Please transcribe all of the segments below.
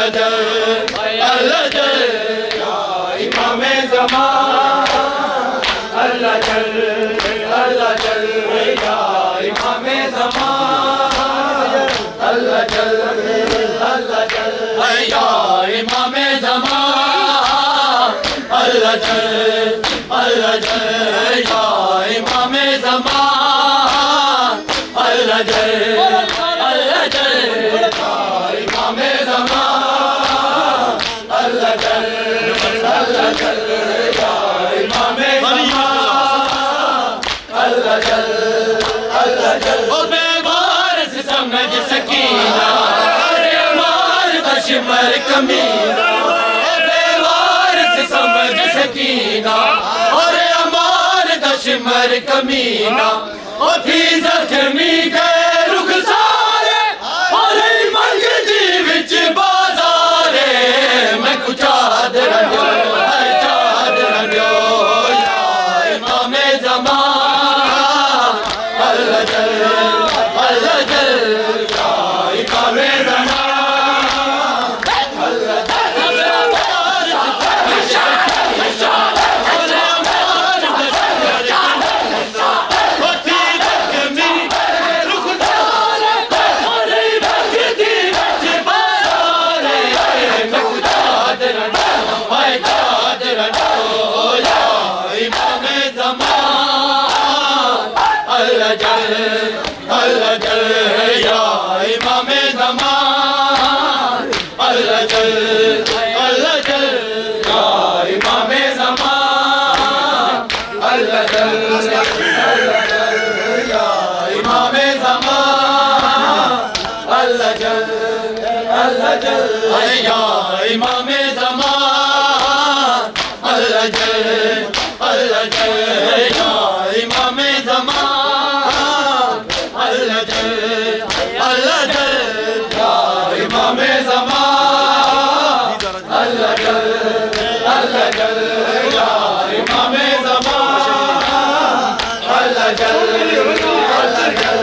अल्लाह जल या इमाम ज़मान अल्लाह जल या इमाम ज़मान अल्लाह जल या इमाम ज़मान अल्लाह जल या इमाम ज़मान अल्लाह जल इमाम ज़मान अल्लाह जल या इमाम ज़मान अल्लाह जल ओ बेवारस समझ सकीना मार दशमर कमीना ओ बेवारस समझ सकीना और अमार दशमर कमीना ओ थी जख्मी के रुख सारे और मंगती विच बाजारे मैं कुछ चादर दो या इमाम ज़मान अल्लाह जल या इमाम अल्लाह जल या इमाम ज़मान अल्लाह जल या इमाम ज़मान अल्लाह जल या इमाम ज़मान अल्लाह जल या इमाम ज़मान अल्लाह जल या इमाम ज़मान अल्लाह जल या इमाम ज़मान अल्लाह जल या इमाम ज़मान अल्लाह जल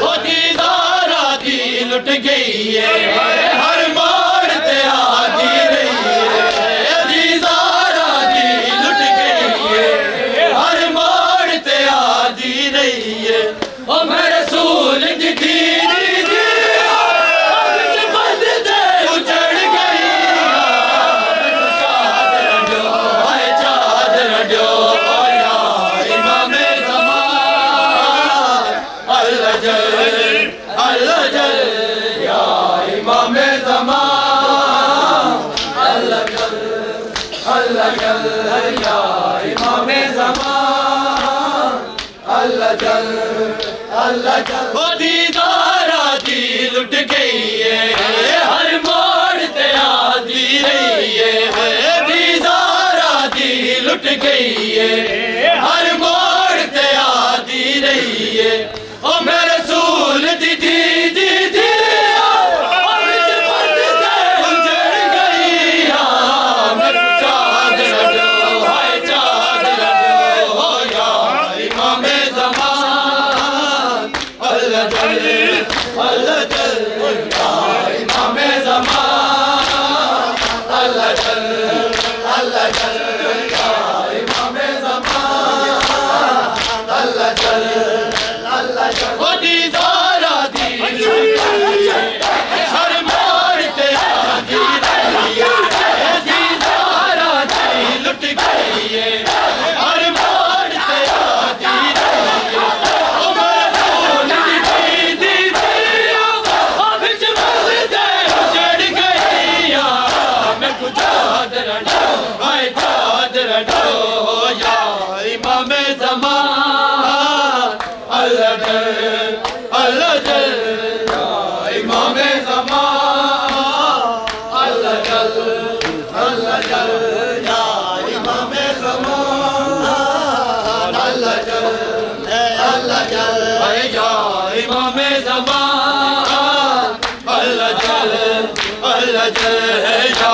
ओ दीदारा दी लुट गई है हर मोड़ ते आती रही है दीदारा दी लुट गई है हर मोड़ ते आती रही है ओ मैं रसूल दी ओ दीदारा दी लुट गई है हर मोड़ ते आती रही है दीदारा दी लुट गई है हर मोड़ ते आती रही है ओ मैं रसूल दी अल्लाह जल